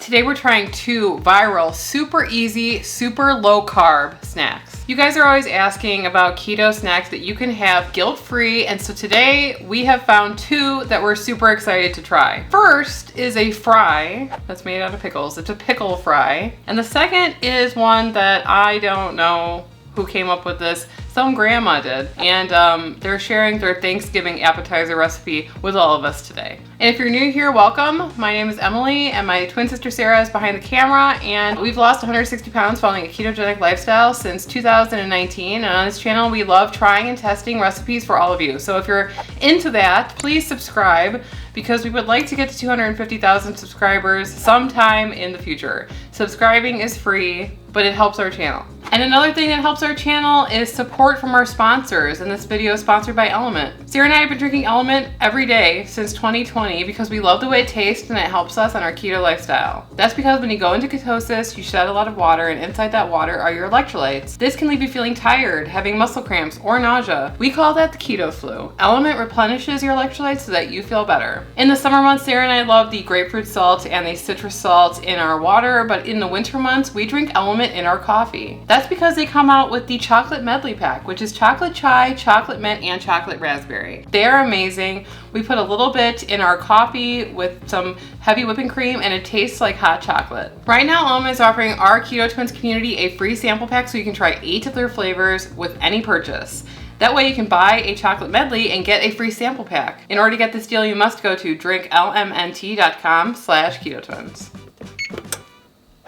today we're trying 2 viral, super easy, super low carb snacks. You guys are always asking about keto snacks that you can have guilt-free, and so today we have found 2 that we're super excited to try. First is a fry that's made out of pickles. It's a pickle fry. And the second is one that I don't know who came up with this. Some grandma did, and they're sharing their Thanksgiving appetizer recipe with all of us today. And if you're new here, welcome. My name is Emily, and my twin sister Sarah is behind the camera, and we've lost 160 pounds following a ketogenic lifestyle since 2019, and on this channel we love trying and testing recipes for all of you. So if you're into that, please subscribe, because we would like to get to 250,000 subscribers sometime in the future. Subscribing is free, but it helps our channel. And another thing that helps our channel is support from our sponsors, and this video is sponsored by Element. Sarah and I have been drinking Element every day since 2020 because we love the way it tastes and it helps us on our keto lifestyle. That's because when you go into ketosis, you shed a lot of water, and inside that water are your electrolytes. This can leave you feeling tired, having muscle cramps, or nausea. We call that the keto flu. Element replenishes your electrolytes so that you feel better. In the summer months, Sarah and I love the grapefruit salt and the citrus salt in our water, but in the winter months, we drink Element in our coffee. That's because they come out with the chocolate medley pack, which is chocolate chai, chocolate mint, and chocolate raspberry. They are amazing. We put a little bit in our coffee with some heavy whipping cream, and it tastes like hot chocolate. Right now, Element is offering our Keto Twins community a free sample pack so you can try 8 of their flavors with any purchase. That way you can buy a chocolate medley and get a free sample pack. In order to get this deal, you must go to drinklmnt.com/ketotwins.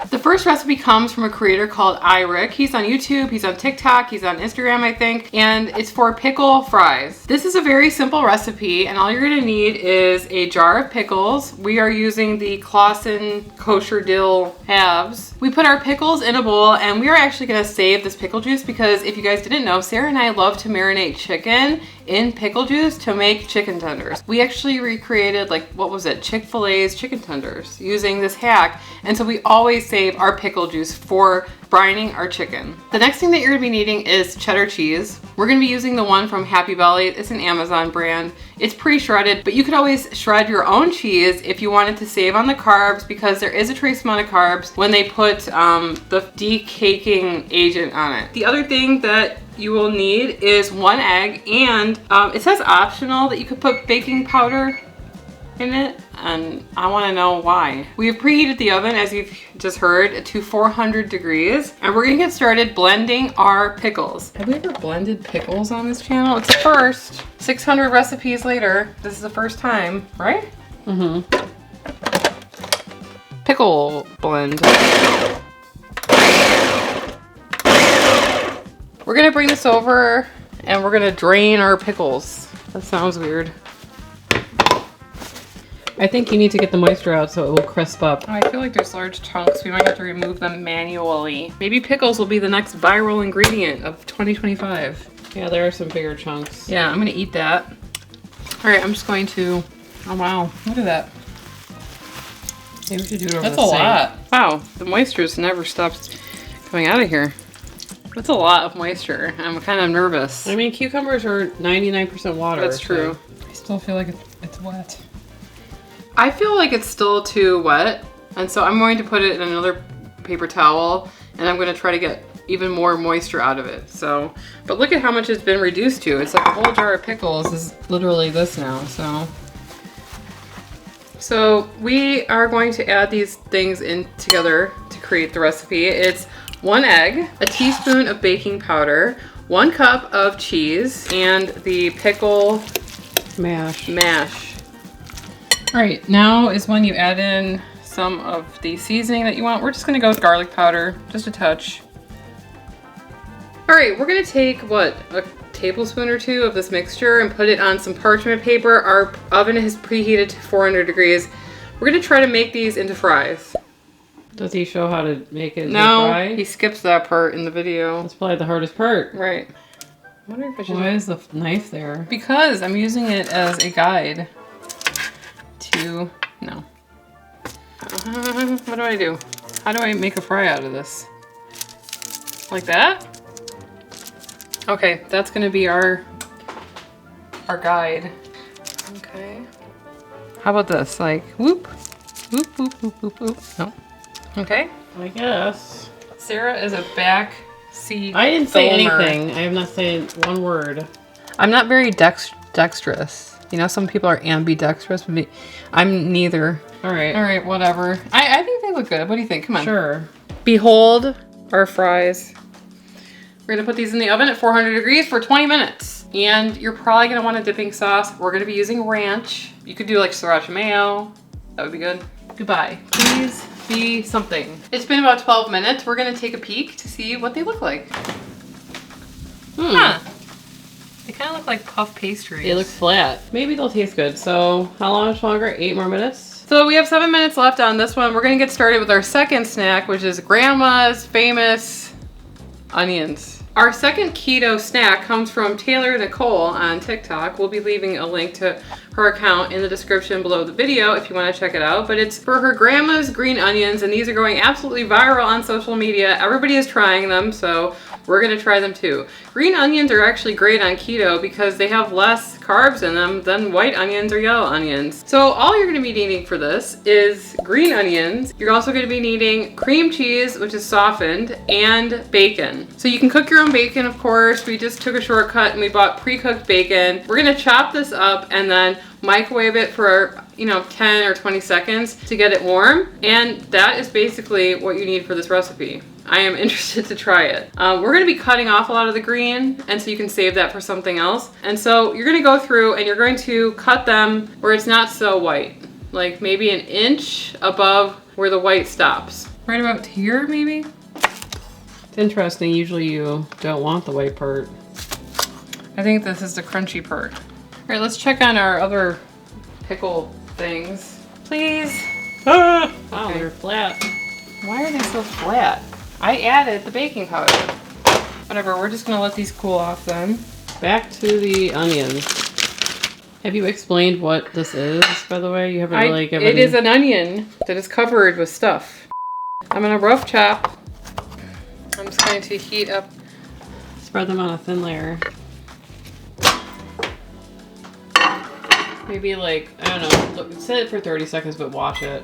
The first recipe comes from a creator called iRick. He's on YouTube, he's on TikTok, he's on Instagram, I think, and it's for pickle fries. This is a very simple recipe, and all you're gonna need is a jar of pickles. We are using the Clausen kosher dill halves. We put our pickles in a bowl, and we are actually gonna save this pickle juice because if you guys didn't know, Sarah and I love to marinate chicken in pickle juice to make chicken tenders. We actually recreated, like, what was it, Chick-fil-A's chicken tenders using this hack, and so we always save our pickle juice for brining our chicken. The next thing that you're gonna be needing is cheddar cheese. We're gonna be using the one from Happy Belly. It's an Amazon brand. It's pre-shredded, but you could always shred your own cheese if you wanted to save on the carbs, because there is a trace amount of carbs when they put the decaking agent on it. The other thing that you will need is 1 egg, and it says optional that you could put baking powder in it, and I want to know why. We have preheated the oven, as you've just heard, to 400 degrees, and we're gonna get started blending our pickles. Have we ever blended pickles on this channel? It's the first. 600 recipes later, this is the first time, right? Mm-hmm. Pickle blend. We're gonna bring this over and we're gonna drain our pickles. That sounds weird. I think you need to get the moisture out so it will crisp up. Oh, I feel like there's large chunks. We might have to remove them manually. Maybe pickles will be the next viral ingredient of 2025. Yeah, there are some bigger chunks. Yeah, I'm gonna eat that. All right, I'm just going to, oh wow, look at that. Maybe we should do it over the sink. That's a lot. Wow, the moisture just never stops coming out of here. That's a lot of moisture. I'm kind of nervous. I mean, cucumbers are 99% water. That's true. So I still feel like it's wet. I feel like it's still too wet, and so I'm going to put it in another paper towel, and I'm going to try to get even more moisture out of it. So, but look at how much it's been reduced to. It's like a whole jar of pickles is literally this now. So we are going to add these things in together to create the recipe. It's 1 egg, a teaspoon of baking powder, 1 cup of cheese, and the pickle mash. All right, now is when you add in some of the seasoning that you want. We're just gonna go with garlic powder, just a touch. All right, we're gonna take, what, a tablespoon or 2 of this mixture and put it on some parchment paper. Our oven is preheated to 400 degrees. We're gonna try to make these into fries. Does he show how to make it into a fry? No, he skips that part in the video. That's probably the hardest part. Right. I wonder if I should. Why is the knife there? Because I'm using it as a guide to, no. What do I do? How do I make a fry out of this? Like that? Okay, that's gonna be our guide. Okay. How about this? Like, whoop, whoop, whoop, whoop, whoop, whoop. No. Okay. I guess. Sarah is a back seat. I didn't say filmer. anything. I have not said one word. I'm not very dexterous. You know, some people are ambidextrous. But I'm neither. All right. All right, whatever. I think they look good. What do you think? Come on. Sure. Behold our fries. We're gonna put these in the oven at 400 degrees for 20 minutes. And you're probably gonna want a dipping sauce. We're gonna be using ranch. You could do like sriracha mayo. That would be good. Goodbye. Please be something. It's been about 12 minutes. We're gonna take a peek to see what they look like. Huh. They kind of look like puff pastries. They look flat. Maybe they'll taste good. So how long longer? 8 more minutes? So we have 7 minutes left on this one. We're gonna get started with our second snack, which is Grandma's famous onions. Our second keto snack comes from Taylor Nicole on TikTok. We'll be leaving a link to her account in the description below the video if you want to check it out. But it's for her grandma's green onions, and these are going absolutely viral on social media. Everybody is trying them, so we're gonna try them too. Green onions are actually great on keto because they have less carbs in them than white onions or yellow onions. So all you're gonna be needing for this is green onions. You're also gonna be needing cream cheese, which is softened, and bacon. So you can cook your own bacon, of course. We just took a shortcut and we bought pre-cooked bacon. We're gonna chop this up and then microwave it for 10 or 20 seconds to get it warm. And that is basically what you need for this recipe. I am interested to try it. We're gonna be cutting off a lot of the green, and so you can save that for something else. And so you're gonna go through and you're going to cut them where it's not so white. Like maybe an inch above where the white stops. Right about here, maybe? It's interesting. Usually you don't want the white part. I think this is the crunchy part. All right, let's check on our other pickle things. Please. Ah! Wow, Okay. they're flat. Why are they so flat? I added the baking powder. Whatever, we're just gonna let these cool off then. Back to the onions. Have you explained what this is, by the way? You haven't really given... It is an onion that is covered with stuff. I'm gonna rough chop. I'm just going to heat up. Spread them on a thin layer. Maybe like, I don't know, set it for 30 seconds, but wash it.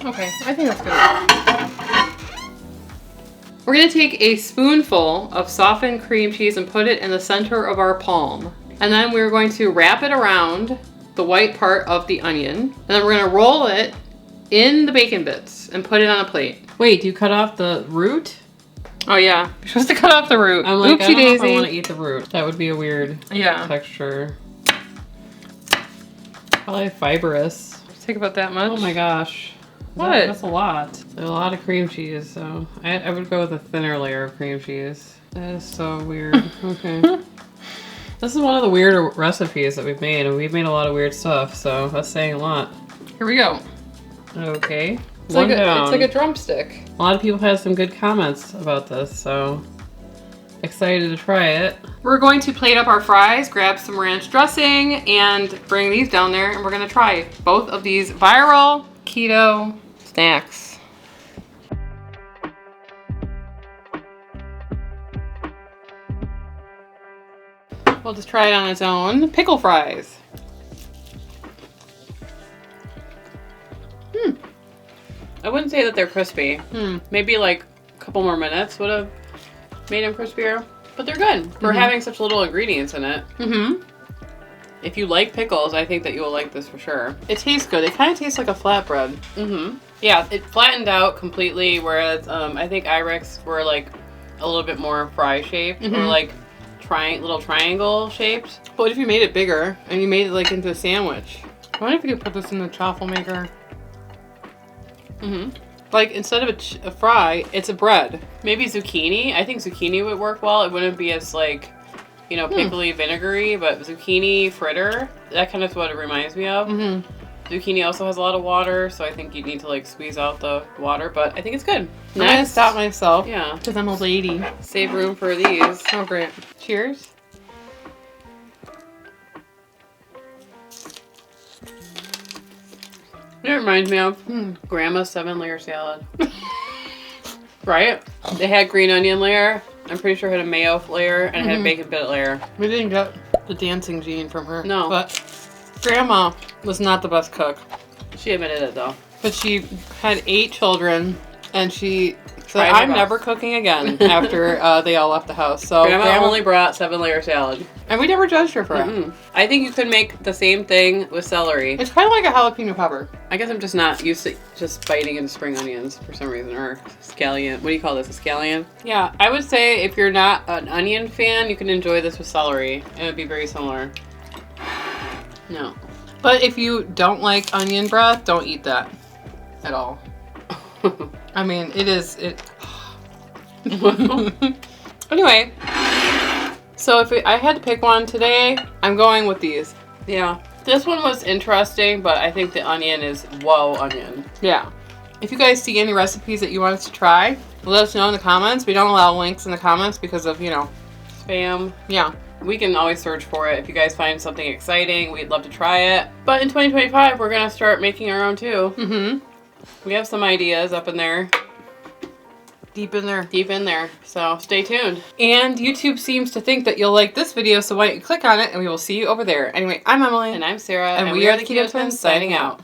Okay, I think that's good. We're gonna take a spoonful of softened cream cheese and put it in the center of our palm. And then we're going to wrap it around the white part of the onion. And then we're gonna roll it in the bacon bits and put it on a plate. Wait, do you cut off the root? Oh yeah, you're supposed to cut off the root. I'm like, Oopsie I don't know if I daisy. want to eat the root. That would be a weird texture. Probably fibrous. Think about that much. Oh my gosh. What? That's a lot. There's a lot of cream cheese, so I would go with a thinner layer of cream cheese. That is so weird. Okay. This is one of the weirder recipes that we've made, and we've made a lot of weird stuff, so that's saying a lot. Here we go. Okay. It's like a drumstick. A lot of people had some good comments about this, so excited to try it. We're going to plate up our fries, grab some ranch dressing, and bring these down there, and we're gonna try both of these viral keto snacks. We'll just try it on its own. Pickle fries. I wouldn't say that they're crispy. Maybe like a couple more minutes would have made them crispier. But they're good for having such little ingredients in it. If you like pickles, I think that you will like this for sure. It tastes good. It kind of tastes like a flatbread. Yeah, it flattened out completely, whereas I think Irix were like a little bit more fry shaped or like little triangle shaped. But what if you made it bigger and you made it like into a sandwich? I wonder if you could put this in the chaffle maker. Like instead of a fry, it's a bread. Maybe zucchini. I think zucchini would work well. It wouldn't be as like, pickly, vinegary, but zucchini fritter. That kind of what it reminds me of. Zucchini also has a lot of water, so I think you need to like squeeze out the water, but I think it's good. I'm gonna stop myself. Yeah. Because I'm a lady. Save room for these. Oh, great. Cheers. It reminds me of Grandma's 7-layer salad. Right? They had green onion layer. I'm pretty sure it had a mayo layer and it had a bacon bit layer. We didn't get the dancing gene from her. No. But Grandma was not the best cook. She admitted it though. But she had 8 children, and she said, Tried her I'm best. never cooking again after they all left the house. So Grandma only brought 7-layer salad. and we never judged her for it. Mm-mm. I think you could make the same thing with celery. It's kind of like a jalapeno pepper. I guess I'm just not used to just biting into spring onions for some reason, or scallion. What do you call this? A scallion? Yeah, I would say if you're not an onion fan, you can enjoy this with celery. It would be very similar. No. But if you don't like onion breath, don't eat that at all. I mean, it is... Anyway, so if I had to pick one today, I'm going with these. Yeah. This one was interesting, but I think the onion is whoa onion. Yeah. If you guys see any recipes that you want us to try, let us know in the comments. We don't allow links in the comments because of, Spam. yeah. We can always search for it. If you guys find something exciting, we'd love to try it. But in 2025, we're going to start making our own too. Mm-hmm. We have some ideas up in there. Deep in there. Deep in there. So stay tuned. And YouTube seems to think that you'll like this video, so why don't you click on it and we will see you over there. Anyway, I'm Emily. And I'm Sarah. And we are the Keto Twins signing out.